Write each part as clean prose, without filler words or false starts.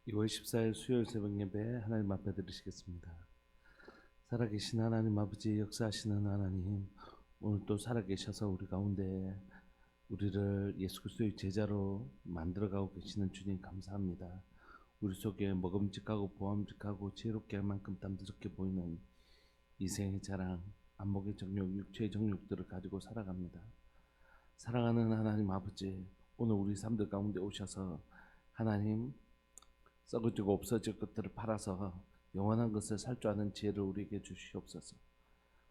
2월 14일 수요일 새벽 예배 하나님 앞에 드리시겠습니다. 살아계신 하나님 아버지, 역사하시는 하나님, 오늘 또 살아계셔서 우리 가운데 우리를 예수 그리스도의 제자로 만들어가고 계시는 주님 감사합니다. 우리 속에 먹음직하고 보암직하고 지혜롭게 할 만큼 담대스럽게 보이는 이생의 자랑, 안목의 정욕, 육체의 정욕들을 가지고 살아갑니다. 사랑하는 하나님 아버지, 오늘 우리 삶들 가운데 오셔서 하나님 썩어지고 없어질 것들을 팔아서 영원한 것을 살 줄 아는 지혜를 우리에게 주시옵소서.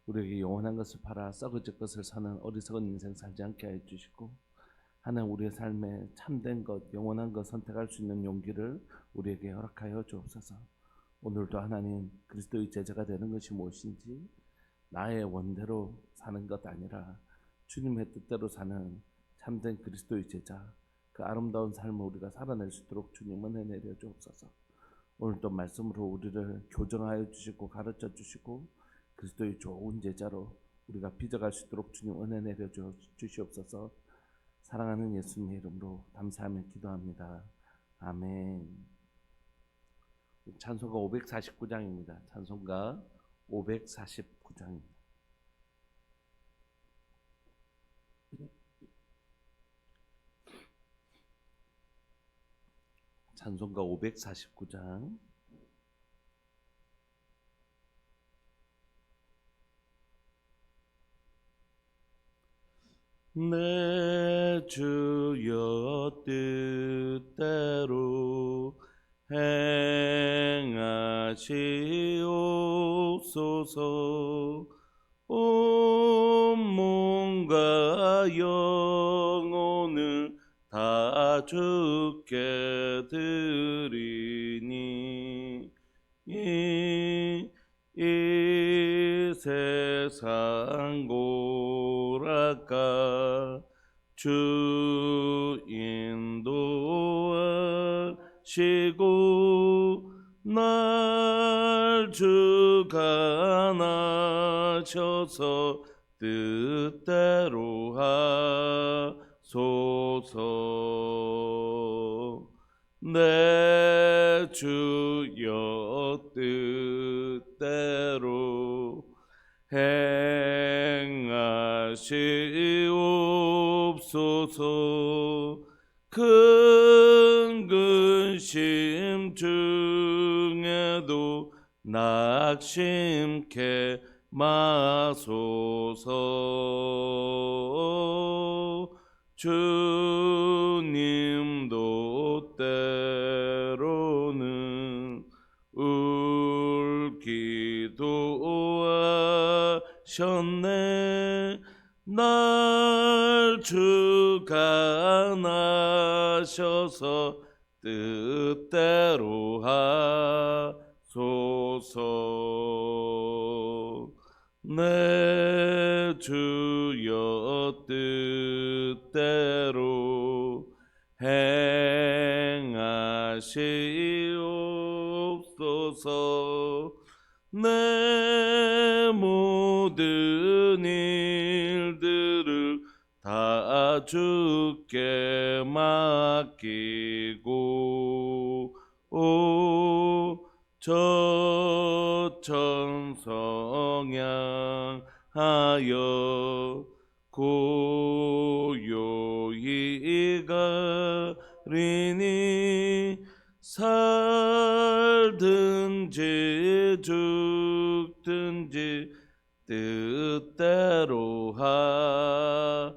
우리에게 영원한 것을 팔아 썩어질 것을 사는 어리석은 인생 살지 않게 하여 주시고, 하나님 우리의 삶에 참된 것, 영원한 것 선택할 수 있는 용기를 우리에게 허락하여 주옵소서. 오늘도 하나님, 그리스도의 제자가 되는 것이 무엇인지 나의 원대로 사는 것 아니라 주님의 뜻대로 사는 참된 그리스도의 제자, 그 아름다운 삶을 우리가 살아낼 수 있도록 주님 은혜 내려 주옵소서. 오늘도 말씀으로 우리를 교정하여 주시고 가르쳐 주시고 그리스도의 좋은 제자로 우리가 빚어갈 수 있도록 주님 은혜 내려 주시옵소서. 사랑하는 예수님의 이름으로 감사하며 기도합니다. 아멘. 찬송가 549장입니다. 찬송가 549장입니다. 찬송가 549장. 내 주여 뜻대로 행하시옵소서. 온 몸과 영혼을 다 주께 드리니 이 세상 고락가 주 인도하시고 날 주가 나셔서 뜻대로 하소서. 내 주여 뜻대로 행하시옵소서. 큰 근심 중에도 낙심케 마소서. 주님도 때로는 울기도 하셨네. 날 주가 나셔서 뜻대로 하소서. 내 주여 뜻대로 행하시옵소서. 내 모든 일들을 다 주께 맡기고 저 천성 향하여 고요히 가리니 살든지 죽든지 뜻대로 하소서.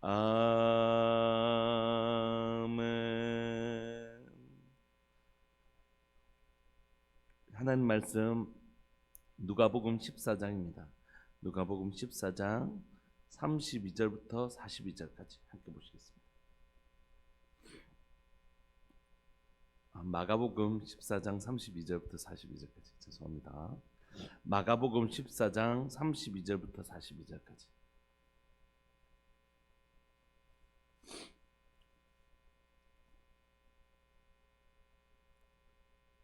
아멘. 하나님 말씀 누가복음 14장입니다. 누가복음 14장 32절부터 42절까지 함께 보시겠습니다. 마가복음 14장 32절부터 42절까지 죄송합니다. 마가복음 14장 32절부터 42절까지.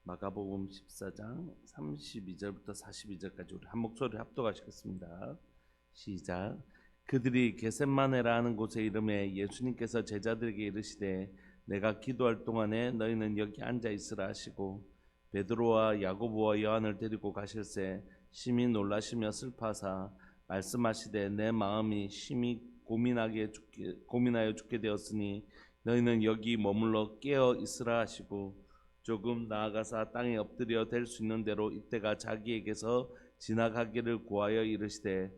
마가복음 14장 32절부터 42절까지 우리 한 목소리 합독하시겠습니다. 시작. 그들이 게셋마네라 하는 곳에 이름에 예수님께서 제자들에게 이르시되 내가 기도할 동안에 너희는 여기 앉아 있으라 하시고 베드로와 야고보와 요한을 데리고 가실새 심히 놀라시며 슬퍼하사 말씀하시되 내 마음이 심히 고민하여 죽게 되었으니 너희는 여기 머물러 깨어 있으라 하시고 조금 나아가사 땅에 엎드려 될 수 있는 대로 이때가 자기에게서 지나가기를 구하여 이르시되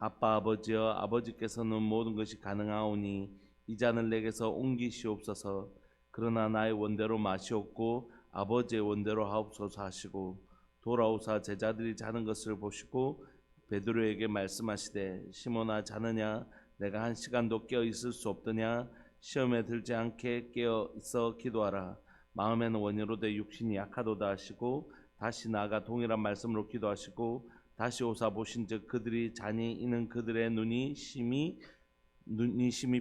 아빠 아버지여 아버지께서는 모든 것이 가능하오니 이 잔을 내게서 옮기시옵소서. 그러나 나의 원대로 마시옵고 아버지의 원대로 하옵소서 하시고 돌아오사 제자들이 자는 것을 보시고 베드로에게 말씀하시되 시몬아 자느냐 내가 한 시간도 깨어 있을 수 없더냐 시험에 들지 않게 깨어 있어 기도하라. 마음에는 원이로되 육신이 약하도다 하시고 다시 나아가 동일한 말씀으로 기도하시고 다시 오사 보신즉 그들이 자니 이는 그들의 눈이 심히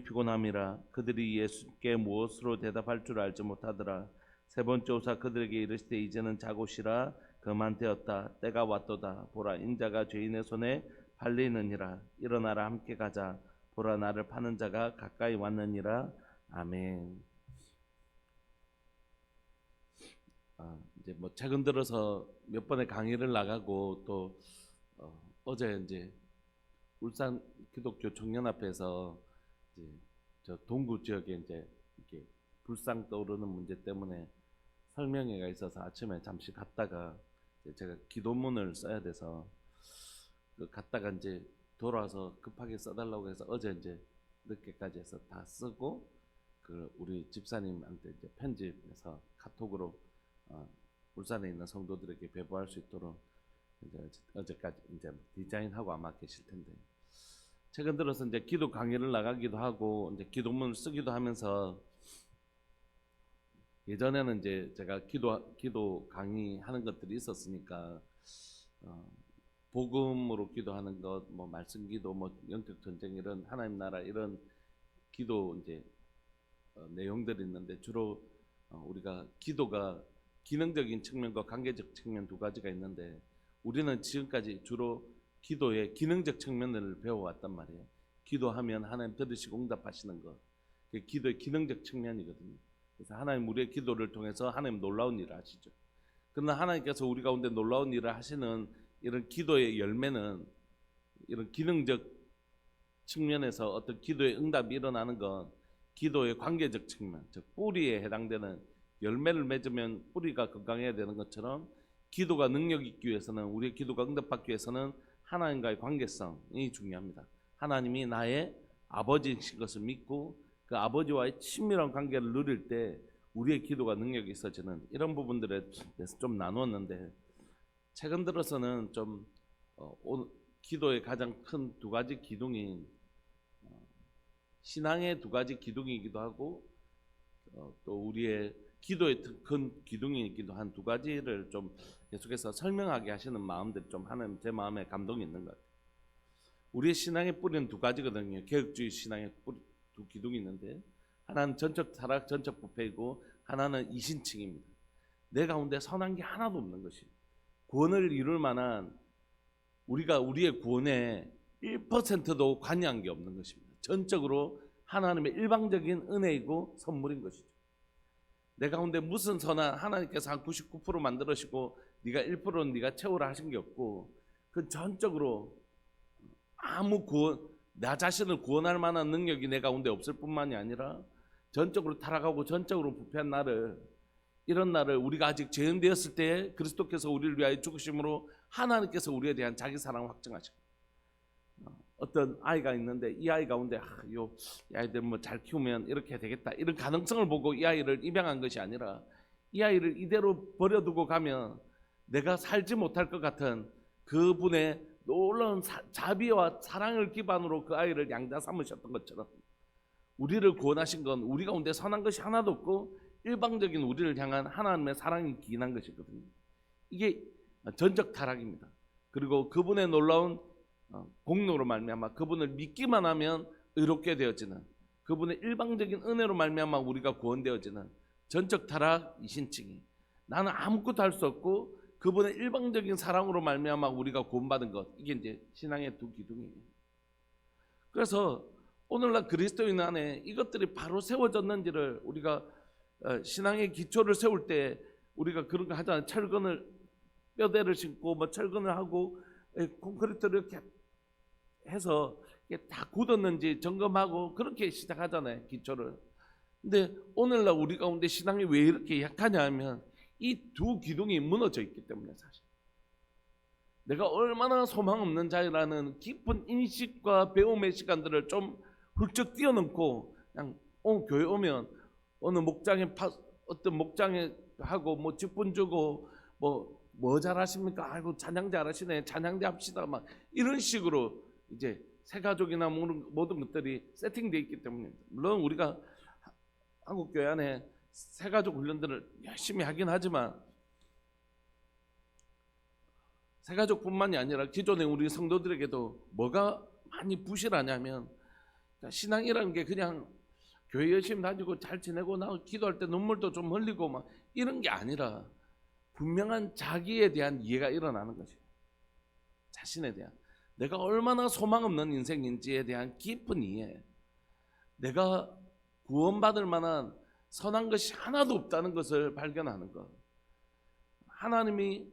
피곤함이라. 그들이 예수께 무엇으로 대답할 줄 알지 못하더라. 세 번째 오사 그들에게 이르시되 이제는 자고시라 그만되었다. 때가 왔도다. 보라 인자가 죄인의 손에 팔리느니라. 일어나라 함께 가자. 보라 나를 파는 자가 가까이 왔느니라. 아멘. 이제 뭐 최근 들어서 몇 번의 강의를 나가고 또 어제 이제 울산 기독교 청년앞에서 이제 저 동구 지역에 이제 이렇게 불상 떠오르는 문제 때문에 설명회가 있어서 아침에 잠시 갔다가 이제 제가 기도문을 써야 돼서 갔다가 이제 돌아와서 급하게 써달라고 해서 어제 이제 늦게까지 해서 다 쓰고 그 우리 집사님한테 이제 편집해서 카톡으로 울산에 있는 성도들에게 배부할 수 있도록 이제 어제까지 이제 디자인하고 아마 계실 텐데 최근 들어서 이제 기도 강의를 나가기도 하고 이제 기도문을 쓰기도 하면서 예전에는 이제 제가 기도 강의하는 것들이 있었으니까 복음으로 기도하는 것, 뭐 말씀 기도, 뭐 영적 전쟁 이런 하나님 나라 이런 기도 이제 내용들이 있는데 주로 우리가 기도가 기능적인 측면과 관계적 측면 두 가지가 있는데 우리는 지금까지 주로 기도의 기능적 측면을 배워왔단 말이에요. 기도하면 하나님 들으시고 응답하시는 것, 그게 기도의 기능적 측면이거든요. 그래서 하나님 우리의 기도를 통해서 하나님 놀라운 일을 하시죠. 그러나 하나님께서 우리 가운데 놀라운 일을 하시는 이런 기도의 열매는 이런 기능적 측면에서 어떤 기도의 응답이 일어나는 건 기도의 관계적 측면, 즉 뿌리에 해당되는 열매를 맺으면 뿌리가 건강해야 되는 것처럼 기도가 능력 있기 위해서는 우리의 기도가 응답받기 위해서는 하나님과의 관계성이 중요합니다. 하나님이 나의 아버지이신 것을 믿고 그 아버지와의 친밀한 관계를 누릴 때 우리의 기도가 능력이 있어지는 이런 부분들에 대해서 좀 나누었는데 최근 들어서는 좀 기도의 가장 큰 두 가지 기둥인 신앙의 두 가지 기둥이기도 하고 또 우리의 기도의 큰 기둥이기도 한 두 가지를 좀 계속해서 설명하게 하시는 마음들이 좀 하는 제 마음에 감동이 있는 것 같아요. 우리의 신앙의 뿌리는 두 가지거든요. 개혁주의 신앙의 뿌리 두 기둥이 있는데 하나는 전적 타락, 전적 부패이고 하나는 이신칭입니다. 내 가운데 선한 게 하나도 없는 것이 구원을 이룰 만한 우리가 우리의 구원에 1%도 관여한 게 없는 것입니다. 전적으로 하나님의 일방적인 은혜이고 선물인 것이죠. 내 가운데 무슨 선한 하나님께서 한 99% 만들으시고 네가 1%는 네가 채우라 하신 게 없고 그 전적으로 아무 나 자신을 구원할 만한 능력이 내 가운데 없을 뿐만이 아니라 전적으로 타락하고 전적으로 부패한 이런 나를 우리가 아직 죄인 되었을 때 그리스도께서 우리를 위하여 죽으심으로 하나님께서 우리에 대한 자기 사랑을 확증하시고 어떤 아이가 있는데 이 아이 가운데 이 아이들 뭐 잘 키우면 이렇게 되겠다 이런 가능성을 보고 이 아이를 입양한 것이 아니라 이 아이를 이대로 버려두고 가면 내가 살지 못할 것 같은 그분의 놀라운 자비와 사랑을 기반으로 그 아이를 양자 삼으셨던 것처럼 우리를 구원하신 건 우리 가운데 선한 것이 하나도 없고 일방적인 우리를 향한 하나님의 사랑이 기인한 것이거든요. 이게 전적 타락입니다. 그리고 그분의 놀라운 공로로 말미암아 그분을 믿기만 하면 의롭게 되어지는 그분의 일방적인 은혜로 말미암아 우리가 구원되어지는 전적 타락 이신칭이 나는 아무것도 할 수 없고 그분의 일방적인 사랑으로 말미암아 우리가 구원받은 것 이게 이제 신앙의 두 기둥이에요. 그래서 오늘날 그리스도인 안에 이것들이 바로 세워졌는지를 우리가 신앙의 기초를 세울 때 우리가 그런 거 하잖아요. 철근을 뼈대를 신고 뭐 철근을 하고 콘크리트를 이렇게 해서 이게 다 굳었는지 점검하고 그렇게 시작하잖아요, 기초를. 근데 오늘날 우리 가운데 신앙이 왜 이렇게 약하냐 하면 이 두 기둥이 무너져 있기 때문에 사실 내가 얼마나 소망 없는 자라는 깊은 인식과 배움의 시간들을 좀 훌쩍 뛰어넘고 그냥 교회 오면 어느 목장에 어떤 목장에 하고 뭐 직분 주고 뭐 잘하십니까? 아이고 찬양 잘하시네. 찬양대 합시다. 막 이런 식으로 이제 새 가족이나 모든 것들이 세팅되어 있기 때문입니다. 물론 우리가 한국 교회 안에 새 가족 훈련들을 열심히 하긴 하지만 새 가족뿐만이 아니라 기존의 우리 성도들에게도 뭐가 많이 부실하냐면 신앙이라는 게 그냥 교회 열심히 다니고 잘 지내고 나 기도할 때 눈물도 좀 흘리고 막 이런 게 아니라 분명한 자기에 대한 이해가 일어나는 것이에요. 자신에 대한 내가 얼마나 소망 없는 인생인지에 대한 깊은 이해, 내가 구원받을 만한 선한 것이 하나도 없다는 것을 발견하는 것. 하나님이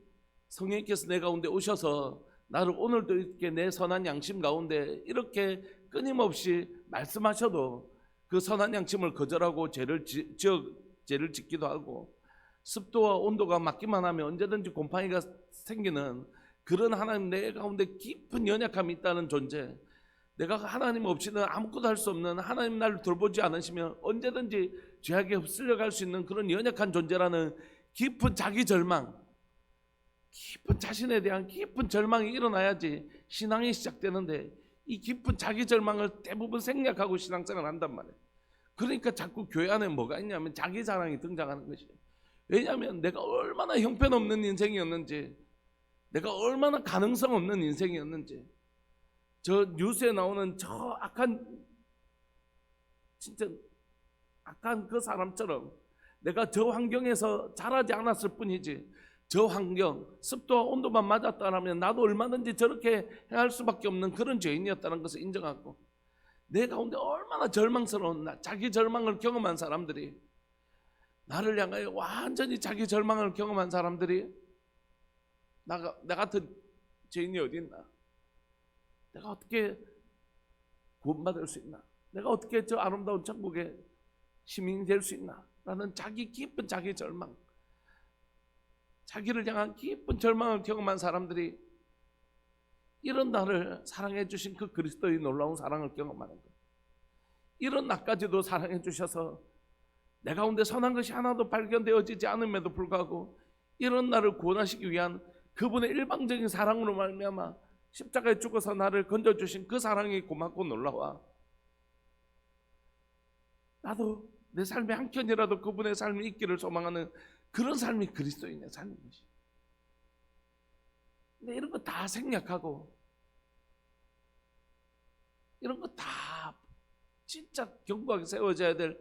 성령께서 내 가운데 오셔서 나를 오늘도 이렇게 내 선한 양심 가운데 이렇게 끊임없이 말씀하셔도 그 선한 양심을 거절하고 죄를 짓기도 하고 습도와 온도가 맞기만 하면 언제든지 곰팡이가 생기는 그런 하나님 내 가운데 깊은 연약함이 있다는 존재, 내가 하나님 없이는 아무것도 할 수 없는, 하나님 나를 돌보지 않으시면 언제든지 죄악에 휩쓸려갈 수 있는 그런 연약한 존재라는 깊은 자기 절망, 깊은 자신에 대한 깊은 절망이 일어나야지 신앙이 시작되는데 이 깊은 자기 절망을 대부분 생략하고 신앙생활을 한단 말이에요. 그러니까 자꾸 교회 안에 뭐가 있냐면 자기 자랑이 등장하는 것이에요. 왜냐하면 내가 얼마나 형편없는 인생이었는지, 내가 얼마나 가능성 없는 인생이었는지, 저 뉴스에 나오는 저 악한 진짜 악한 그 사람처럼 내가 저 환경에서 자라지 않았을 뿐이지 저 환경, 습도와 온도만 맞았다면 나도 얼마든지 저렇게 행할 수밖에 없는 그런 죄인이었다는 것을 인정하고 내 가운데 얼마나 절망스러운 자기 절망을 경험한 사람들이, 나를 향하여 완전히 자기 절망을 경험한 사람들이 나 같은 죄인이 어디 있나? 내가 어떻게 구원받을 수 있나? 내가 어떻게 저 아름다운 천국의 시민이 될 수 있나? 라는 자기 깊은 자기 절망, 자기를 향한 깊은 절망을 경험한 사람들이 이런 나를 사랑해 주신 그 그리스도의 놀라운 사랑을 경험하는 것, 이런 나까지도 사랑해 주셔서 내 가운데 선한 것이 하나도 발견되어지지 않음에도 불구하고 이런 나를 구원하시기 위한 그분의 일방적인 사랑으로 말미암아 십자가에 죽어서 나를 건져주신 그 사랑이 고맙고 놀라워. 나도 내 삶의 한켠이라도 그분의 삶이 있기를 소망하는 그런 삶이 그리스도인의 삶인 것이. 근데 이런 거 다 생략하고 이런 거 다 진짜 견고하게 세워져야 될,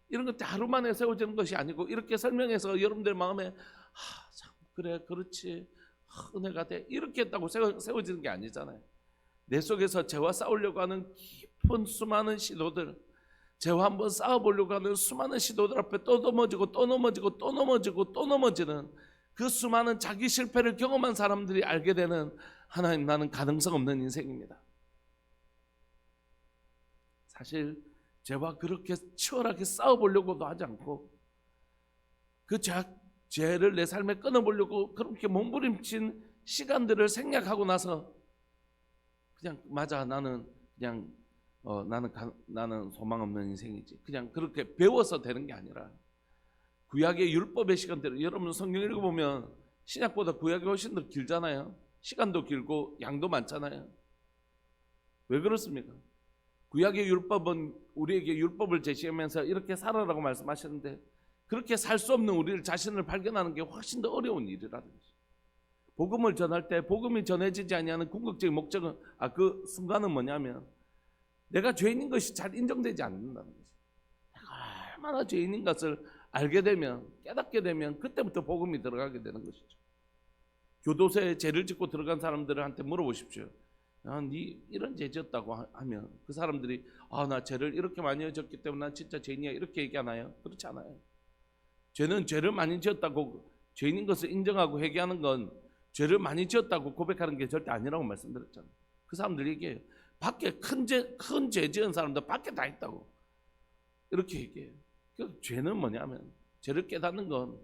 이런 것들 하루 만에 세워지는 것이 아니고 이렇게 설명해서 여러분들 마음에 참 그래 그렇지 은혜가 돼 이렇게 했다고 세워지는 게 아니잖아요. 내 속에서 죄와 싸우려고 하는 깊은 수많은 시도들, 죄와 한번 싸워보려고 하는 수많은 시도들 앞에 또 넘어지고 또 넘어지고 또 넘어지고 또 넘어지는 그 수많은 자기 실패를 경험한 사람들이 알게 되는, 하나님 나는 가능성 없는 인생입니다. 사실 죄와 그렇게 치열하게 싸워보려고도 하지 않고 그 죄를 내 삶에 끊어보려고 그렇게 몸부림친 시간들을 생략하고 나서 그냥 맞아 나는 그냥 나는 소망 없는 인생이지, 그냥 그렇게 배워서 되는 게 아니라 구약의 율법의 시간대로, 여러분 성경 읽어보면 신약보다 구약이 훨씬 더 길잖아요. 시간도 길고 양도 많잖아요. 왜 그렇습니까? 구약의 율법은 우리에게 율법을 제시하면서 이렇게 살아라고 말씀하셨는데 그렇게 살 수 없는 우리를 자신을 발견하는 게 훨씬 더 어려운 일이라는 거죠. 복음을 전할 때 복음이 전해지지 아니하는 궁극적인 목적은 그 순간은 뭐냐면 내가 죄인인 것이 잘 인정되지 않는다는 거죠. 내가 얼마나 죄인인 것을 알게 되면, 깨닫게 되면 그때부터 복음이 들어가게 되는 것이죠. 교도소에 죄를 짓고 들어간 사람들한테 물어보십시오. 네 이런 죄 지었다고 하면 그 사람들이 나 죄를 이렇게 많이 졌기 때문에 난 진짜 죄인이야 이렇게 얘기하나요? 그렇지 않아요. 죄는 죄를 많이 지었다고 죄인인 것을 인정하고 회개하는 건 죄를 많이 지었다고 고백하는 게 절대 아니라고 말씀드렸잖아요. 그 사람들이 얘기해요. 밖에 큰 죄 지은 사람들 밖에 다 있다고 이렇게 얘기해요. 그 죄는 뭐냐면 죄를 깨닫는 건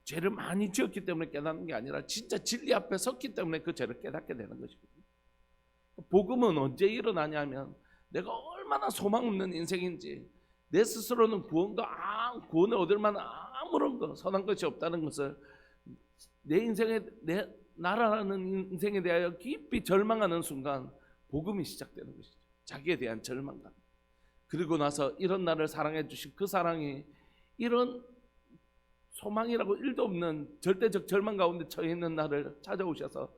죄를 많이 지었기 때문에 깨닫는 게 아니라 진짜 진리 앞에 섰기 때문에 그 죄를 깨닫게 되는 것이거든요. 복음은 언제 일어나냐면 내가 얼마나 소망 없는 인생인지 내 스스로는 구원을 얻을 만한 아무런 선한 것이 없다는 것을 내 인생에 나라라는 인생에 대하여 깊이 절망하는 순간 복음이 시작되는 것이죠. 자기에 대한 절망감. 그리고 나서 이런 나를 사랑해 주신 그 사랑이 이런 소망이라고 일도 없는 절대적 절망 가운데 처해 있는 나를 찾아오셔서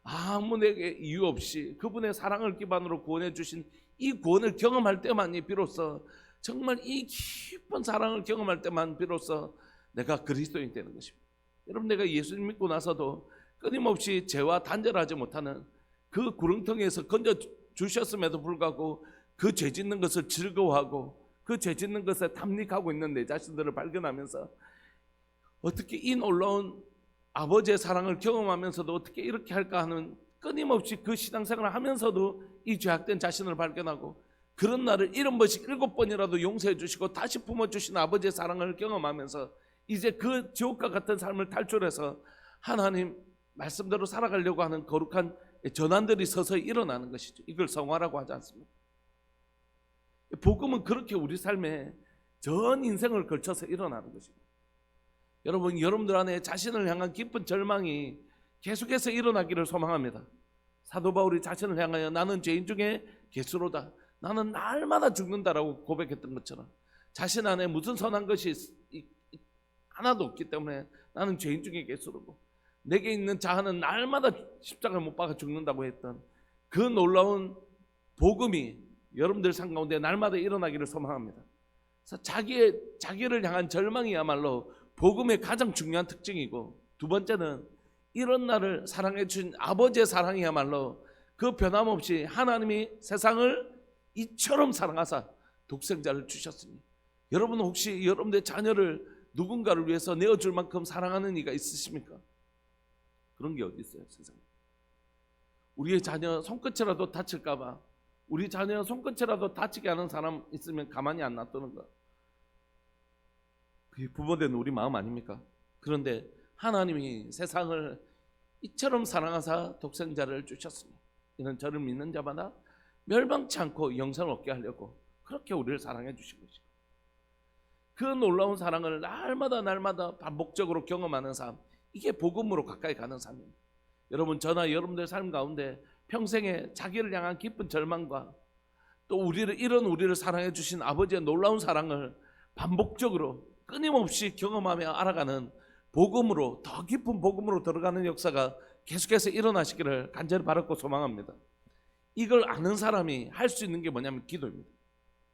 아무 내게 이유 없이 그분의 사랑을 기반으로 구원해 주신 이 구원을 경험할 때만이 비로소 정말 이 깊은 사랑을 경험할 때만 비로소 내가 그리스도인이 되는 것입니다. 여러분, 내가 예수님 믿고 나서도 끊임없이 죄와 단절하지 못하는 그 구렁텅이에서 건져 주셨음에도 불구하고 그 죄 짓는 것을 즐거워하고 그 죄 짓는 것에 탐닉하고 있는 내 자신들을 발견하면서 어떻게 이 놀라운 아버지의 사랑을 경험하면서도 어떻게 이렇게 할까 하는 끊임없이 그 신앙생활을 하면서도 이 죄악된 자신을 발견하고 그런 나를 70번씩 7번이라도 용서해 주시고 다시 품어주신 아버지의 사랑을 경험하면서 이제 그 지옥과 같은 삶을 탈출해서 하나님 말씀대로 살아가려고 하는 거룩한 전환들이 서서히 일어나는 것이죠. 이걸 성화라고 하지 않습니까? 복음은 그렇게 우리 삶에 전 인생을 걸쳐서 일어나는 것입니다. 여러분들 안에 자신을 향한 깊은 절망이 계속해서 일어나기를 소망합니다. 사도 바울이 자신을 향하여 나는 죄인 중에 괴수로다, 나는 날마다 죽는다라고 고백했던 것처럼 자신 안에 무슨 선한 것이 하나도 없기 때문에 나는 죄인 중에 괴수로고 내게 있는 자아는 날마다 십자가를 못 박아 죽는다고 했던 그 놀라운 복음이 여러분들 삶 가운데 날마다 일어나기를 소망합니다. 그래서 자기를 향한 절망이야말로 복음의 가장 중요한 특징이고, 두 번째는 이런 나를 사랑해 주신 아버지의 사랑이야말로 그 변함없이 하나님이 세상을 이처럼 사랑하사 독생자를 주셨으니, 여러분은 혹시 여러분의 자녀를 누군가를 위해서 내어줄 만큼 사랑하는 이가 있으십니까? 그런 게 어디 있어요, 세상에. 우리의 자녀 손끝이라도 다칠까 봐, 우리 자녀 손끝이라도 다치게 하는 사람 있으면 가만히 안 놔두는 거, 그게 부모된 우리 마음 아닙니까? 그런데 하나님이 세상을 이처럼 사랑하사 독생자를 주셨으니 이는 저를 믿는 자마다 멸망치 않고 영생을 얻게 하려고 그렇게 우리를 사랑해 주신 것이고, 그 놀라운 사랑을 날마다 반복적으로 경험하는 삶, 이게 복음으로 가까이 가는 삶입니다. 여러분, 저나 여러분들 삶 가운데 평생에 자기를 향한 깊은 절망과 또 우리를 사랑해 주신 아버지의 놀라운 사랑을 반복적으로 끊임없이 경험하며 알아가는 복음으로, 더 깊은 복음으로 들어가는 역사가 계속해서 일어나시기를 간절히 바랐고 소망합니다. 이걸 아는 사람이 할 수 있는 게 뭐냐면 기도입니다.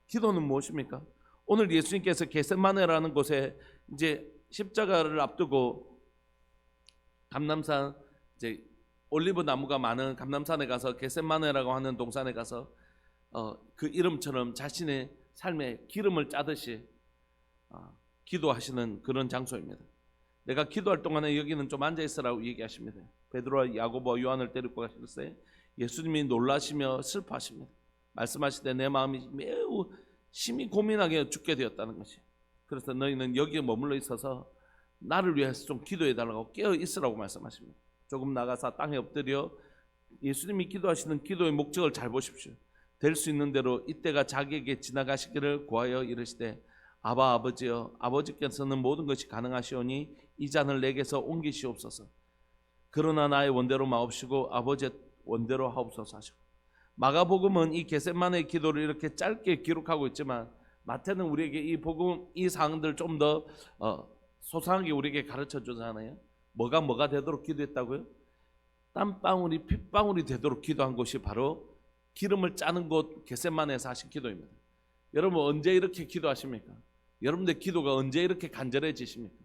기도는 무엇입니까? 오늘 예수님께서 겟세마네라는 곳에 이제 십자가를 앞두고 감람산, 이제 올리브 나무가 많은 감람산에 가서 겟세마네라고 하는 동산에 가서 그 이름처럼 자신의 삶에 기름을 짜듯이 기도하시는 그런 장소입니다. 내가 기도할 동안에 여기는 좀 앉아있으라고 얘기하십니다. 베드로와 야고보와 요한을 데리고 가실 때 예수님이 놀라시며 슬퍼하십니다. 말씀하실 때 내 마음이 매우 심히 고민하게 죽게 되었다는 것이, 그래서 너희는 여기에 머물러 있어서 나를 위해서 좀 기도해 달라고 깨어 있으라고 말씀하십니다. 조금 나가서 땅에 엎드려 예수님이 기도하시는 기도의 목적을 잘 보십시오. 될 수 있는 대로 이때가 자기에게 지나가시기를 구하여 이르시되 아바 아버지여, 아버지께서는 모든 것이 가능하시오니 이 잔을 내게서 옮기시옵소서. 그러나 나의 원대로 마옵시고 아버지의 원대로 하옵소서 하시고, 마가복음은 이 겟세마네의 기도를 이렇게 짧게 기록하고 있지만 마태는 우리에게 이 사항들 좀 더 소상하게 우리에게 가르쳐 주잖아요. 뭐가 되도록 기도했다고요? 땀방울이 핏방울이 되도록 기도한 곳이 바로 기름을 짜는 곳 겟세마네에서 하신 기도입니다. 여러분, 언제 이렇게 기도하십니까? 여러분의 기도가 언제 이렇게 간절해지십니까?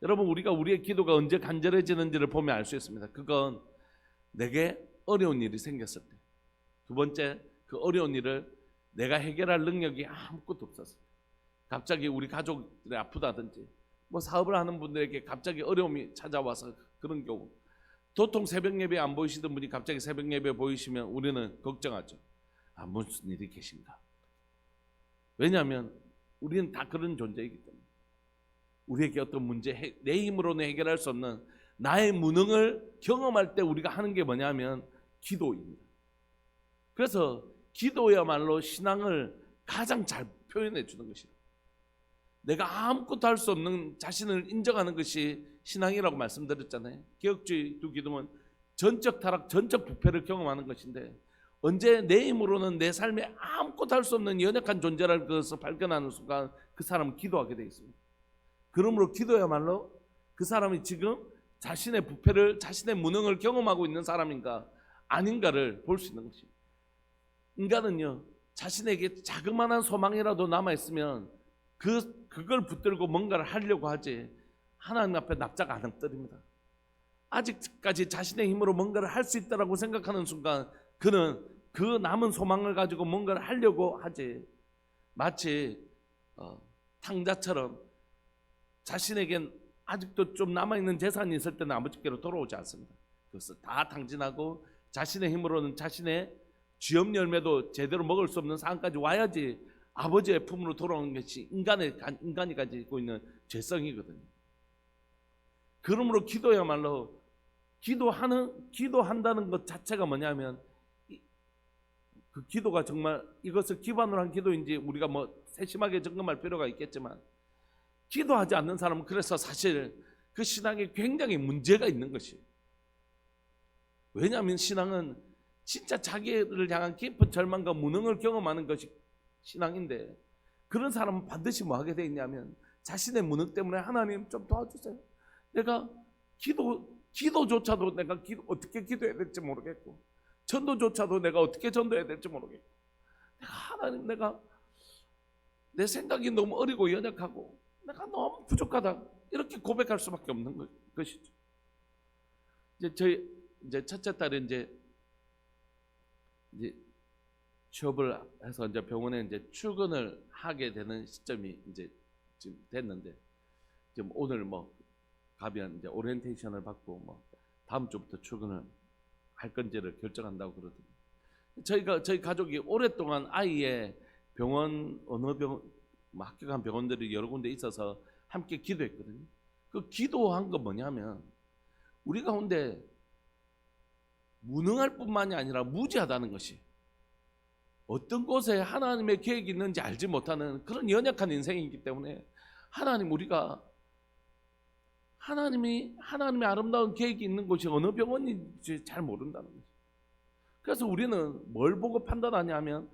여러분, 우리가 우리의 기도가 언제 간절해지는지를 보면 알 수 있습니다. 그건 내게 어려운 일이 생겼을 때, 두 번째 그 어려운 일을 내가 해결할 능력이 아무것도 없었을 때, 갑자기 우리 가족들이 아프다든지 뭐 사업을 하는 분들에게 갑자기 어려움이 찾아와서 그런 경우, 도통 새벽 예배 안 보이시던 분이 갑자기 새벽 예배 보이시면 우리는 걱정하죠. 아, 무슨 일이 계신가? 왜냐하면 우리는 다 그런 존재이기 때문에 우리에게 어떤 문제, 내 힘으로는 해결할 수 없는 나의 무능을 경험할 때 우리가 하는 게 뭐냐면 기도입니다. 그래서 기도야말로 신앙을 가장 잘 표현해 주는 것이에요. 내가 아무것도 할 수 없는 자신을 인정하는 것이 신앙이라고 말씀드렸잖아요. 개혁주의 두 기도는 전적 타락, 전적 부패를 경험하는 것인데, 언제 내 힘으로는 내 삶에 아무것도 할 수 없는 연약한 존재라는 것을 발견하는 순간 그 사람은 기도하게 되어 있습니다. 그러므로 기도야말로 그 사람이 지금 자신의 부패를, 자신의 무능을 경험하고 있는 사람인가 아닌가를 볼 수 있는 것입니다. 인간은요, 자신에게 자그마한 소망이라도 남아있으면 그걸 붙들고 뭔가를 하려고 하지 하나님 앞에 납작 안 엎드립니다. 아직까지 자신의 힘으로 뭔가를 할 수 있다고 생각하는 순간 그는 그 남은 소망을 가지고 뭔가를 하려고 하지, 마치 탕자처럼 자신에겐 아직도 좀 남아있는 재산이 있을 때는 아버지께로 돌아오지 않습니다. 그것을 다 탕진하고 자신의 힘으로는 자신의 쥐업 열매도 제대로 먹을 수 없는 상황까지 와야지 아버지의 품으로 돌아오는 것이 인간이 가지고 있는 죄성이거든요. 그러므로 기도야말로 기도한다는 것 자체가 뭐냐면, 그 기도가 정말 이것을 기반으로 한 기도인지 우리가 뭐 세심하게 점검할 필요가 있겠지만, 기도하지 않는 사람은 그래서 사실 그 신앙에 굉장히 문제가 있는 것이에요. 왜냐하면 신앙은 진짜 자기를 향한 깊은 절망과 무능을 경험하는 것이 신앙인데, 그런 사람은 반드시 뭐 하게 돼 있냐면 자신의 무능 때문에 하나님 좀 도와주세요. 내가 기도조차도 내가 어떻게 기도해야 될지 모르겠고, 전도조차도 내가 어떻게 전도해야 될지 모르겠고, 하나님 내가 내 생각이 너무 어리고 연약하고 내가 너무 부족하다, 이렇게 고백할 수밖에 없는 것이죠. 저희 첫째 딸이 이제 취업을 해서 이제 병원에 이제 출근을 하게 되는 시점이 이제 지금 됐는데, 지금 오늘 뭐 가면 이제 오리엔테이션을 받고 뭐 다음 주부터 출근을 할 건지를 결정한다고 그러더라고요. 저희 가족이 오랫동안 아이의 병원, 어느 병원, 뭐 합격한 병원들이 여러 군데 있어서 함께 기도했거든요. 그 기도한 건 뭐냐면, 우리 가운데 무능할 뿐만이 아니라 무지하다는 것이, 어떤 곳에 하나님의 계획이 있는지 알지 못하는 그런 연약한 인생이기 때문에 우리가 하나님의 아름다운 계획이 있는 곳이 어느 병원인지 잘 모른다는 거죠. 그래서 우리는 뭘 보고 판단하냐면,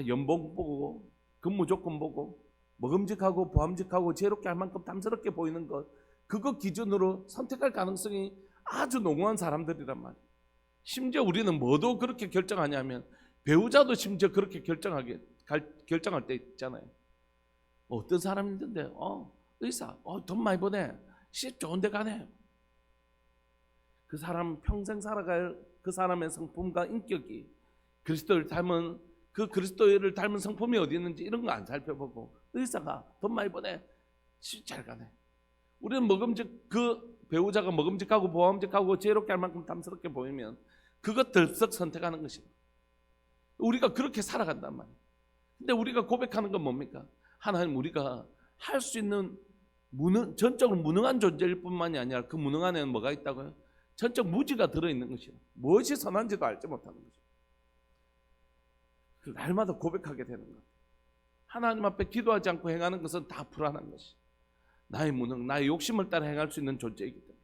연봉 보고, 근무 조건 보고, 먹음직하고 보암직하고 지혜롭게 할 만큼 탐스럽게 보이는 것, 그거 기준으로 선택할 가능성이 아주 농후한 사람들이란 말이에요. 심지어 우리는 뭐도 그렇게 결정하냐면, 배우자도 심지어 그렇게 결정할 때 있잖아요. 어떤 사람이 있는데 의사, 돈 많이 버네, 시집 좋은 데 가네. 그 사람 평생 살아갈 그 사람의 성품과 인격이 그리스도를 닮은 성품이 어디 있는지 이런 거 안 살펴보고, 의사가 돈 많이 버네, 시집 잘 가네. 우리는 그 배우자가 먹음직하고 보암직하고 지혜롭게 할 만큼 탐스럽게 보이면 그것 들썩 선택하는 것입니다. 우리가 그렇게 살아간단 말이에요. 근데 우리가 고백하는 건 뭡니까? 하나님, 우리가 할 수 있는 전적으로 무능한 존재일 뿐만이 아니라 그 무능 안에는 뭐가 있다고요? 전적 무지가 들어있는 것이에요. 무엇이 선한지도 알지 못하는 거죠. 날마다 고백하게 되는 것. 하나님 앞에 기도하지 않고 행하는 것은 다 불안한 것이, 나의 무능, 나의 욕심을 따라 행할 수 있는 존재이기 때문에.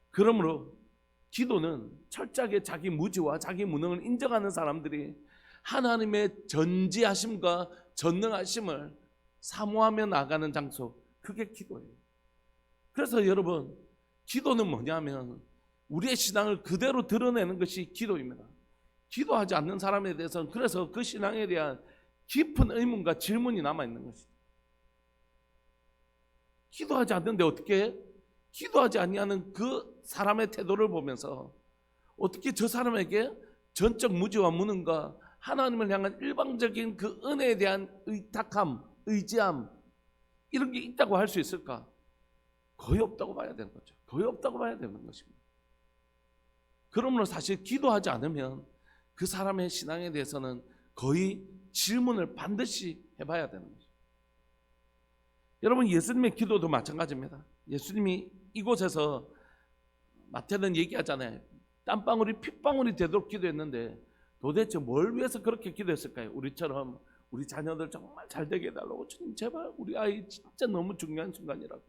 그러므로 기도는 철저하게 자기 무지와 자기 무능을 인정하는 사람들이 하나님의 전지하심과 전능하심을 사모하며 나가는 장소, 그게 기도예요. 그래서 여러분, 기도는 뭐냐면 우리의 신앙을 그대로 드러내는 것이 기도입니다. 기도하지 않는 사람에 대해서는 그래서 그 신앙에 대한 깊은 의문과 질문이 남아있는 것이죠. 기도하지 않는데 어떻게 해? 기도하지 아니하는 그 사람의 태도를 보면서 어떻게 저 사람에게 전적 무지와 무능과 하나님을 향한 일방적인 그 은혜에 대한 의탁함, 의지함 이런 게 있다고 할 수 있을까? 거의 없다고 봐야 되는 거죠. 거의 없다고 봐야 되는 것입니다. 그러므로 사실 기도하지 않으면 그 사람의 신앙에 대해서는 거의 질문을 반드시 해봐야 되는 거죠. 여러분, 예수님의 기도도 마찬가지입니다. 예수님이 이곳에서 마태는 얘기하잖아요. 땀방울이 핏방울이 되도록 기도했는데 도대체 뭘 위해서 그렇게 기도했을까요? 우리처럼 우리 자녀들 정말 잘 되게 해달라고, 주님 제발 우리 아이 진짜 너무 중요한 순간이라고,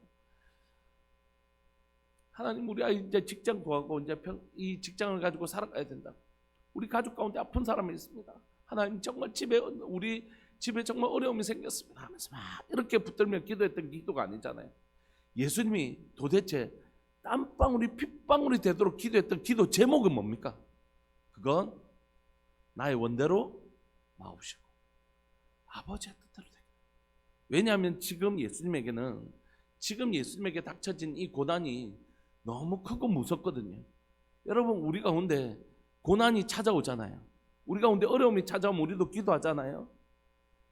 하나님 우리 아이 이제 직장 구하고 이제 이 직장을 가지고 살아가야 된다, 우리 가족 가운데 아픈 사람이 있습니다, 하나님 정말 우리 집에 정말 어려움이 생겼습니다 하면서 막 이렇게 붙들며 기도했던 기도가 아니잖아요. 예수님이 도대체 땀방울이 핏방울이 되도록 기도했던 기도 제목은 뭡니까? 그건 나의 원대로 마옵시고 아버지의 뜻대로 되게. 왜냐하면 지금 예수님에게 닥쳐진 이 고난이 너무 크고 무섭거든요. 여러분, 우리 가운데 고난이 찾아오잖아요. 우리 가운데 어려움이 찾아오면 우리도 기도하잖아요.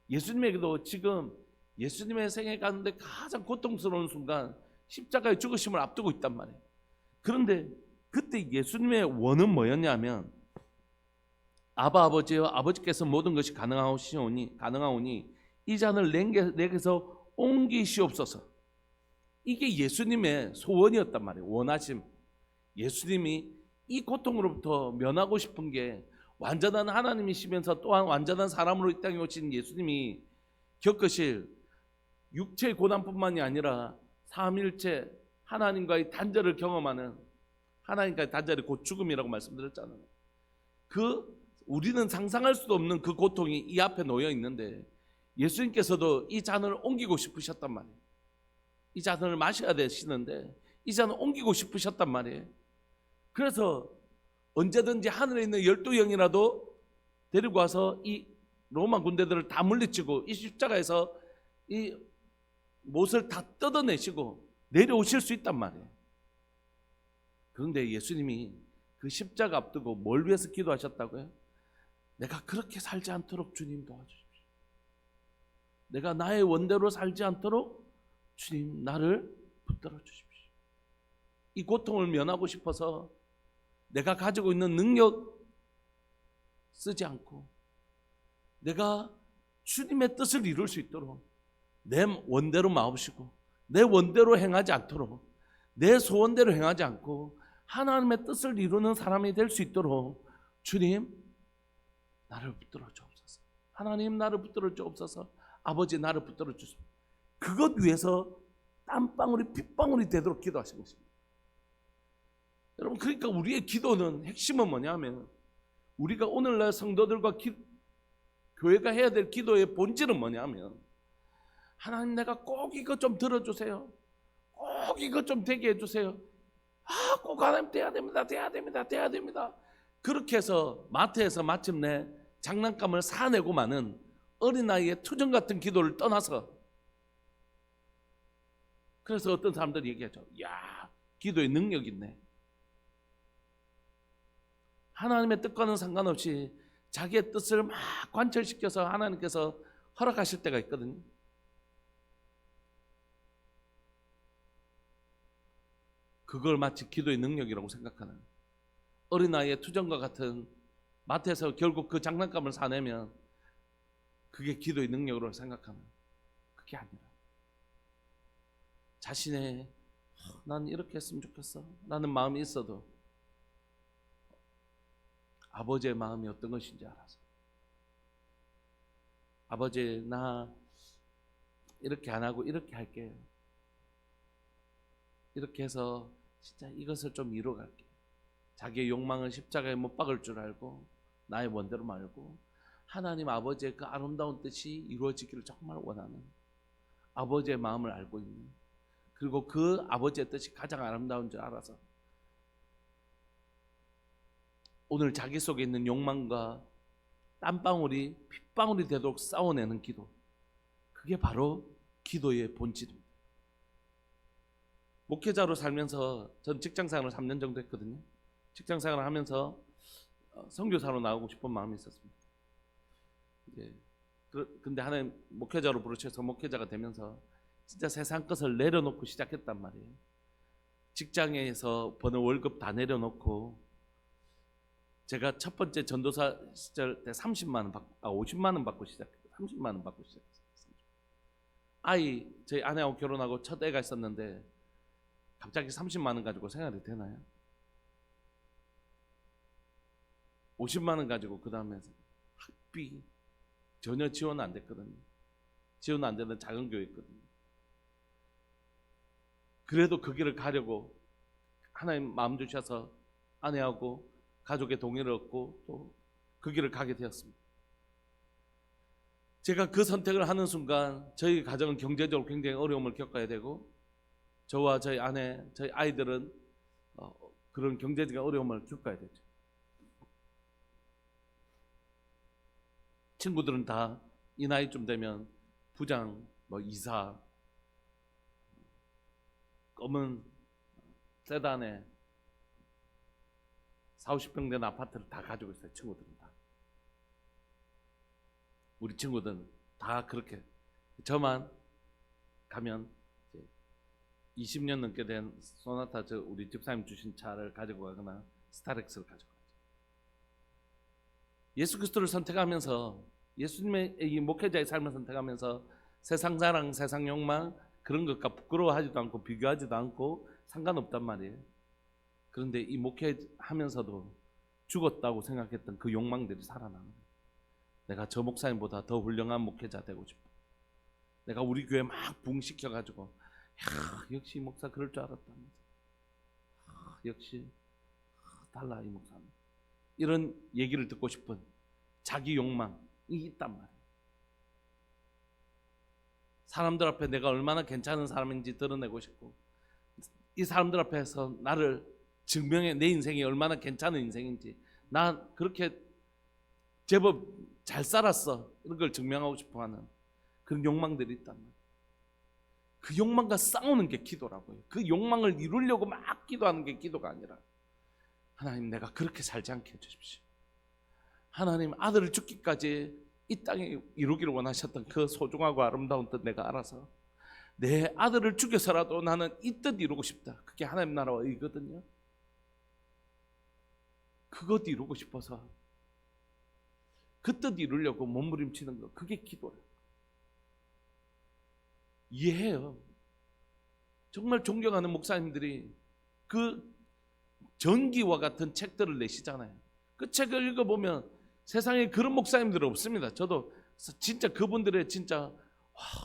예수님에게도 지금 예수님의 생애 가운데 가장 고통스러운 순간 십자가의 죽으심을 앞두고 있단 말이에요. 그런데 그때 예수님의 원은 뭐였냐면 아버지여, 아버지께서 모든 것이 가능하오니 이 잔을 내게서 옮기시옵소서. 이게 예수님의 소원이었단 말이에요. 원하심. 예수님이 이 고통으로부터 면하고 싶은 게, 완전한 하나님이시면서 또한 완전한 사람으로 이 땅에 오신 예수님이 겪으실 육체의 고난뿐만이 아니라 삼일체 하나님과의 단절을 경험하는, 하나님과의 단절이 곧 죽음이라고 말씀드렸잖아요. 우리는 상상할 수도 없는 그 고통이 이 앞에 놓여 있는데 예수님께서도 이 잔을 옮기고 싶으셨단 말이에요. 이 잔을 마셔야 되시는데 이 잔을 옮기고 싶으셨단 말이에요. 그래서 언제든지 하늘에 있는 12영이라도 데리고 와서 이 로마 군대들을 다 물리치고 이 십자가에서 이 못을 다 뜯어내시고 내려오실 수 있단 말이에요. 그런데 예수님이 그 십자가 앞두고 뭘 위해서 기도하셨다고요? 내가 그렇게 살지 않도록 주님 도와주십시오. 내가 나의 원대로 살지 않도록 주님 나를 붙들어 주십시오. 이 고통을 면하고 싶어서 내가 가지고 있는 능력 쓰지 않고 내가 주님의 뜻을 이룰 수 있도록 내 원대로 마옵시고 내 원대로 행하지 않도록, 내 소원대로 행하지 않고 하나님의 뜻을 이루는 사람이 될 수 있도록 주님 나를 붙들어 주옵소서. 하나님 나를 붙들어 주옵소서. 아버지 나를 붙들어 주소서. 그것 위해서 땀방울이 핏방울이 되도록 기도하신 것입니다. 여러분, 그러니까 우리의 기도는 핵심은 뭐냐면, 우리가 오늘날 성도들과 교회가 해야 될 기도의 본질은 뭐냐면, 하나님 내가 꼭 이것 좀 들어주세요. 꼭 이것 좀 되게 해주세요. 꼭 하나님 돼야 됩니다. 그렇게 해서 마트에서 마침내 장난감을 사내고 마는 어린아이의 투정 같은 기도를 떠나서, 그래서 어떤 사람들이 얘기하죠. 야, 기도에 능력 있네. 하나님의 뜻과는 상관없이 자기의 뜻을 막 관철시켜서 하나님께서 허락하실 때가 있거든요. 그걸 마치 기도의 능력이라고 생각하는, 어린아이의 투정과 같은, 마트에서 결국 그 장난감을 사내면 그게 기도의 능력으로 생각하는, 그게 아니라 자신의 난 이렇게 했으면 좋겠어 라는 마음이 있어도 아버지의 마음이 어떤 것인지 알아서, 아버지 나 이렇게 안 하고 이렇게 할게요. 이렇게 해서 진짜 이것을 좀 이뤄갈게. 자기의 욕망을 십자가에 못 박을 줄 알고 나의 원대로 말고 하나님 아버지의 그 아름다운 뜻이 이루어지기를 정말 원하는, 아버지의 마음을 알고 있는, 그리고 그 아버지의 뜻이 가장 아름다운 줄 알아서 오늘 자기 속에 있는 욕망과 땀방울이 핏방울이 되도록 싸워내는 기도, 그게 바로 기도의 본질입니다. 목회자로 살면서 전 직장생활을 3년 정도 했거든요. 직장 생활을 하면서 선교사로 나오고 싶은 마음이 있었습니다. 근데 하나님 목회자로 부르셔서 목회자가 되면서 진짜 세상 것을 내려놓고 시작했단 말이에요. 직장에서 버는 월급 다 내려놓고, 제가 첫 번째 전도사 시절 때 50만 원 받고 시작했어요. 30만 원 받고 시작했어요. 저희 아내하고 결혼하고 첫 애가 있었는데 갑자기 30만 원 가지고 생활이 되나요? 50만 원 가지고 그 다음에 학비 전혀 지원 안 됐거든요. 지원 안 되는 작은 교회였거든요. 그래도 그 길을 가려고 하나님 마음 주셔서 아내하고 가족의 동의를 얻고 또 그 길을 가게 되었습니다. 제가 그 선택을 하는 순간 저희 가정은 경제적으로 굉장히 어려움을 겪어야 되고, 저와 저희 아내, 저희 아이들은 그런 경제적인 어려움을 겪어야 되죠. 친구들은 다 이 나이쯤 되면 부장, 이사, 검은 세단에 40~50평 된 아파트를 다 가지고 있어요. 친구들은 다. 우리 친구들은 다 그렇게. 저만 가면 20년 넘게 된 소나타, 우리 집사님 주신 차를 가지고 가거나 스타렉스를 가지고 가죠. 예수 그리스도를 선택하면서, 예수님의 이 목회자의 삶을 선택하면서 세상 자랑, 세상 욕망 그런 것과 부끄러워하지도 않고 비교하지도 않고 상관없단 말이에요. 그런데 이 목회하면서도 죽었다고 생각했던 그 욕망들이 살아나는 거예요. 내가 저 목사님보다 더 훌륭한 목회자 되고 싶어. 내가 우리 교회 막 부흥시켜가지고, 역시 이 목사 그럴 줄 알았다면서, 역시 달라 이 목사는, 이런 얘기를 듣고 싶은 자기 욕망이 있단 말이에요. 사람들 앞에 내가 얼마나 괜찮은 사람인지 드러내고 싶고, 이 사람들 앞에서 나를 증명해, 내 인생이 얼마나 괜찮은 인생인지, 나 그렇게 제법 잘 살았어, 이런 걸 증명하고 싶어하는 그런 욕망들이 있단 말이에요. 그 욕망과 싸우는 게 기도라고요. 그 욕망을 이루려고 막 기도하는 게 기도가 아니라, 하나님 내가 그렇게 살지 않게 해주십시오. 하나님 아들을 죽기까지 이 땅에 이루기를 원하셨던 그 소중하고 아름다운 뜻 내가 알아서 내 아들을 죽여서라도 나는 이 뜻 이루고 싶다. 그게 하나님 나라와 의거든요. 그것 이루고 싶어서 그 뜻 이루려고 몸부림치는 거, 그게 기도예요. 이해해요. 정말 존경하는 목사님들이 그 전기와 같은 책들을 내시잖아요. 그 책을 읽어보면 세상에 그런 목사님들은 없습니다. 저도 진짜 그분들의 진짜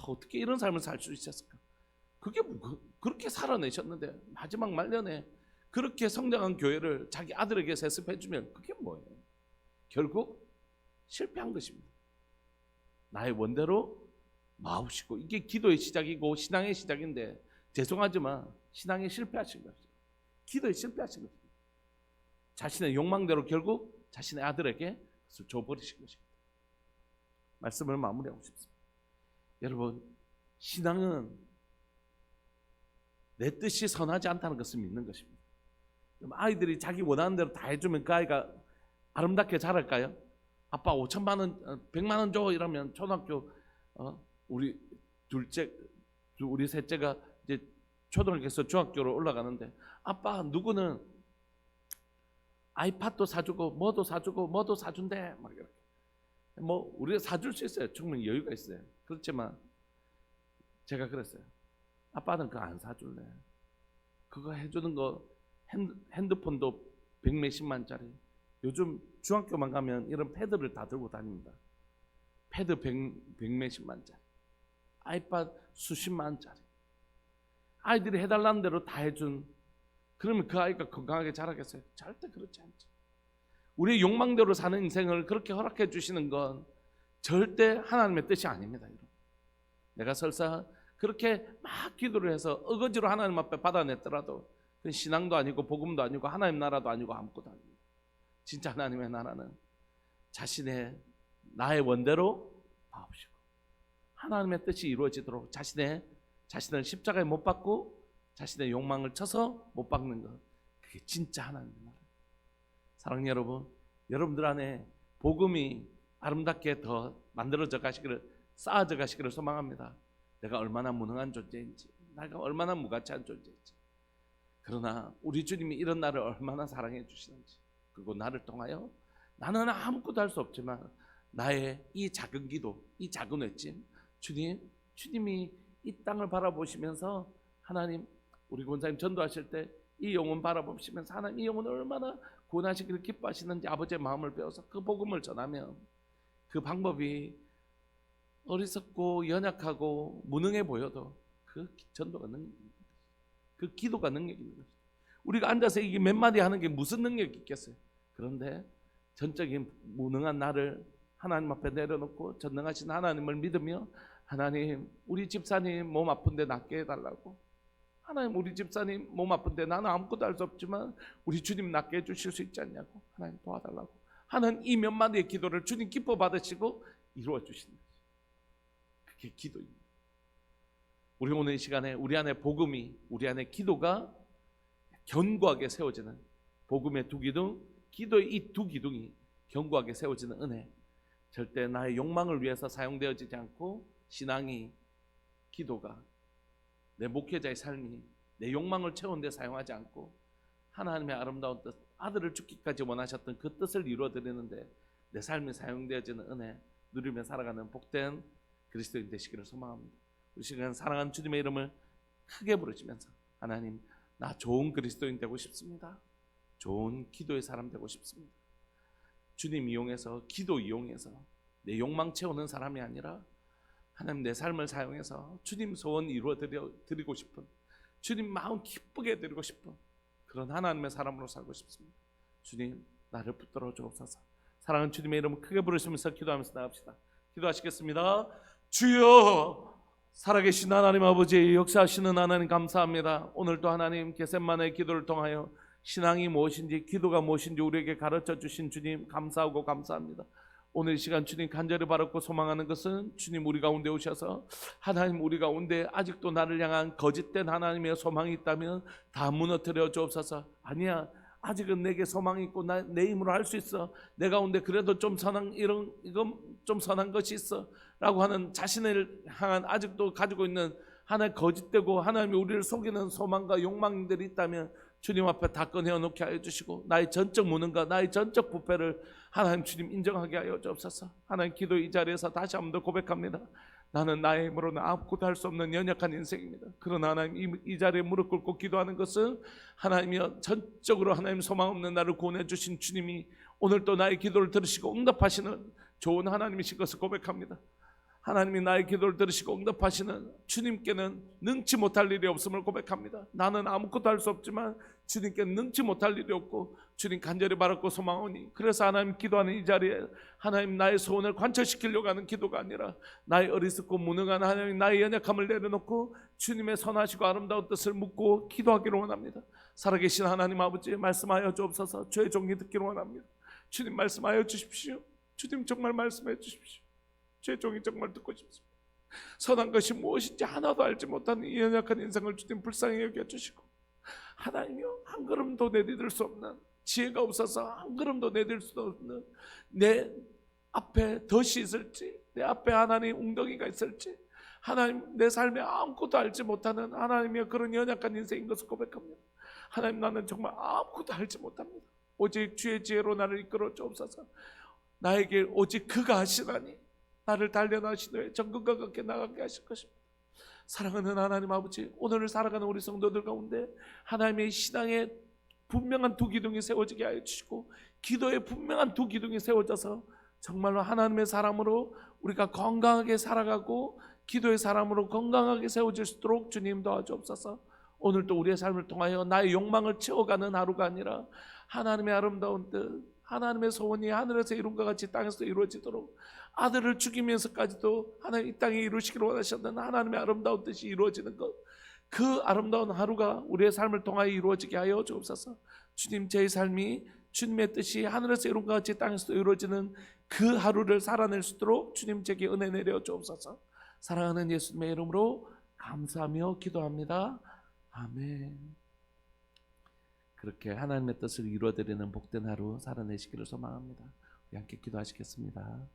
어떻게 이런 삶을 살 수 있었을까? 그게 그렇게 살아내셨는데 마지막 말년에 그렇게 성장한 교회를 자기 아들에게 세습해주면 그게 뭐예요? 결국 실패한 것입니다. 나의 원대로 마우시고, 이게 기도의 시작이고 신앙의 시작인데, 죄송하지만 신앙에 실패하신 것이죠. 기도에 실패하신 것입니다. 자신의 욕망대로 결국 자신의 아들에게 그것을 줘버리신 것입니다. 말씀을 마무리하고 싶습니다. 여러분, 신앙은 내 뜻이 선하지 않다는 것을 믿는 것입니다. 아이들이 자기 원하는 대로 다 해주면 그 아이가 아름답게 자랄까요? 아빠 5천만 원, 100만 원 줘 이러면 초등학교 우리 우리 셋째가 이제 초등학교에서 중학교로 올라가는데, 아빠 누구는 아이팟도 사주고 뭐도 사주고 뭐도 사준대, 막 이렇게. 뭐 우리가 사줄 수 있어요. 충분히 여유가 있어요. 그렇지만 제가 그랬어요. 아빠는 그거 안 사줄래. 그거 해주는 거 핸드폰도 100몇십만짜리. 요즘 중학교만 가면 이런 패드를 다 들고 다닙니다. 패드 100몇십만짜리, 아이팟 수십만짜리. 아이들이 해달라는 대로 다 해준, 그러면 그 아이가 건강하게 자라겠어요? 절대 그렇지 않죠. 우리의 욕망대로 사는 인생을 그렇게 허락해 주시는 건 절대 하나님의 뜻이 아닙니다. 여러분. 내가 설사 그렇게 막 기도를 해서 어거지로 하나님 앞에 받아냈더라도 그건 신앙도 아니고 복음도 아니고 하나님 나라도 아니고 아무것도 아닙니다. 진짜 하나님의 나라는 자신의 나의 원대로 봐옵시고 하나님의 뜻이 이루어지도록 자신을 십자가에 못 박고 자신의 욕망을 쳐서 못 박는 것, 그게 진짜 하나님의 나라. 사랑하는 여러분, 여러분들 안에 복음이 아름답게 더 만들어져 가시기를, 쌓아져 가시기를 소망합니다. 내가 얼마나 무능한 존재인지, 내가 얼마나 무가치한 존재인지, 그러나 우리 주님이 이런 나를 얼마나 사랑해 주시는지, 그리고 나를 통하여 나는 아무것도 할 수 없지만 나의 이 작은 기도, 이 작은 외침, 주님이 이 땅을 바라보시면서, 하나님, 우리 권사님 전도하실 때 이 영혼 바라보시면서 하나님 이 영혼을 얼마나 구원하시기를 기뻐하시는지 아버지의 마음을 배워서 그 복음을 전하면, 그 방법이 어리석고 연약하고 무능해 보여도 그 전도가 능력입니다. 그 기도가 능력이 있는 것입니다. 우리가 앉아서 이게 몇 마디 하는 게 무슨 능력이 있겠어요? 그런데 전적인 무능한 나를 하나님 앞에 내려놓고 전능하신 하나님을 믿으며, 하나님, 우리 집사님 몸 아픈데 낫게 해달라고, 하나님, 우리 집사님 몸 아픈데 나는 아무것도 할 수 없지만 우리 주님 낫게 해주실 수 있지 않냐고, 하나님 도와달라고 하는 이 몇 마디의 기도를 주님 기뻐 받으시고 이루어 주시는 거죠. 그게 기도입니다. 우리 오늘 이 시간에 우리 안에 복음이, 우리 안에 기도가 견고하게 세워지는, 복음의 두 기둥, 기도의 이 두 기둥이 견고하게 세워지는 은혜, 절대 나의 욕망을 위해서 사용되어지지 않고, 신앙이, 기도가, 내 목회자의 삶이 내 욕망을 채우는 데 사용하지 않고 하나님의 아름다운 뜻, 아들을 죽기까지 원하셨던 그 뜻을 이루어드리는데 내 삶이 사용되어지는 은혜 누리며 살아가는 복된 그리스도인 되시기를 소망합니다. 우리 시간 사랑하는 주님의 이름을 크게 부르시면서, 하나님, 나 좋은 그리스도인 되고 싶습니다. 좋은 기도의 사람 되고 싶습니다. 주님 이용해서, 기도 이용해서 내 욕망 채우는 사람이 아니라 하나님 내 삶을 사용해서 주님 소원 이루어 드리고 싶은, 주님 마음 기쁘게 해드리고 싶은 그런 하나님의 사람으로 살고 싶습니다. 주님, 나를 붙들어 주옵소서. 사랑하는 주님의 이름을 크게 부르시면서 기도하면서 나갑시다. 기도하시겠습니다. 주여, 살아계신 하나님 아버지, 역사하시는 하나님 감사합니다. 오늘도 하나님 겟세마네의 기도를 통하여 신앙이 무엇인지, 기도가 무엇인지 우리에게 가르쳐 주신 주님 감사하고 감사합니다. 오늘 이 시간 주님 간절히 바랐고 소망하는 것은, 주님 우리 가운데 오셔서 하나님 우리 가운데 아직도 나를 향한 거짓된 하나님의 소망이 있다면 다 무너뜨려 주옵소서. 아니야, 아직은 내게 소망이 있고 내 힘으로 할 수 있어, 내 가운데 그래도 좀 선한 이건 좀 선한 것이 있어 라고 하는 자신을 향한 아직도 가지고 있는 하나의 거짓되고 하나님이 우리를 속이는 소망과 욕망들이 있다면 주님 앞에 다 꺼내어 놓게 하여 주시고, 나의 전적 무능과 나의 전적 부패를 하나님 주님 인정하게 하여 주옵소서. 하나님, 기도 이 자리에서 다시 한번 더 고백합니다. 나는 나의 힘으로는 아무것도 할 수 없는 연약한 인생입니다. 그러나 하나님, 이 자리에 무릎 꿇고 기도하는 것은 하나님이여, 전적으로 하나님 소망 없는 나를 구원해 주신 주님이 오늘 또 나의 기도를 들으시고 응답하시는 좋은 하나님이신 것을 고백합니다. 하나님이 나의 기도를 들으시고 응답하시는 주님께는 능치 못할 일이 없음을 고백합니다. 나는 아무것도 할 수 없지만 주님께는 능치 못할 일이 없고 주님 간절히 바랐고 소망하오니, 그래서 하나님 기도하는 이 자리에 하나님 나의 소원을 관철시키려고 하는 기도가 아니라 나의 어리석고 무능한 하나님, 나의 연약함을 내려놓고 주님의 선하시고 아름다운 뜻을 묻고 기도하기를 원합니다. 살아계신 하나님 아버지, 말씀하여 주옵소서. 주의 종이 듣기를 원합니다. 주님 말씀하여 주십시오. 주님 정말 말씀해 주십시오. 제 종이 정말 듣고 싶습니다. 선한 것이 무엇인지 하나도 알지 못하는 이 연약한 인생을 주님 불쌍히 여겨주시고, 하나님이여, 한 걸음도 내디딜 수 없는, 지혜가 없어서 한 걸음도 내디딜 수 없는, 내 앞에 덫이 있을지, 내 앞에 하나님 웅덩이가 있을지, 하나님 내 삶에 아무것도 알지 못하는 하나님이여, 그런 연약한 인생인 것을 고백합니다. 하나님, 나는 정말 아무것도 알지 못합니다. 오직 주의 지혜로 나를 이끌어 주옵소서. 나에게 오직 그가 하시나니 나를 단련하시되 정금과 같게 나가게 하실 것입니다. 사랑하는 하나님 아버지, 오늘을 살아가는 우리 성도들 가운데 하나님의 신앙의 분명한 두 기둥이 세워지게 하여 주시고, 기도의 분명한 두 기둥이 세워져서 정말로 하나님의 사람으로 우리가 건강하게 살아가고 기도의 사람으로 건강하게 세워질 수 있도록 주님 도와주옵소서. 오늘도 우리의 삶을 통하여 나의 욕망을 채워가는 하루가 아니라 하나님의 아름다운 뜻, 하나님의 소원이 하늘에서 이룬 것 같이 땅에서 이루어지도록, 아들을 죽이면서까지도 하나님 이 땅에 이루시기를 원하셨던 하나님의 아름다운 뜻이 이루어지는 것, 그 아름다운 하루가 우리의 삶을 통하여 이루어지게 하여 주옵소서. 주님, 제 삶이 주님의 뜻이 하늘에서 이룬 것 같이 땅에서도 이루어지는 그 하루를 살아낼 수 있도록 주님 제게 은혜 내려 주옵소서. 사랑하는 예수님의 이름으로 감사하며 기도합니다. 아멘. 그렇게 하나님의 뜻을 이루어드리는 복된 하루 살아내시기를 소망합니다. 우리 함께 기도하시겠습니다.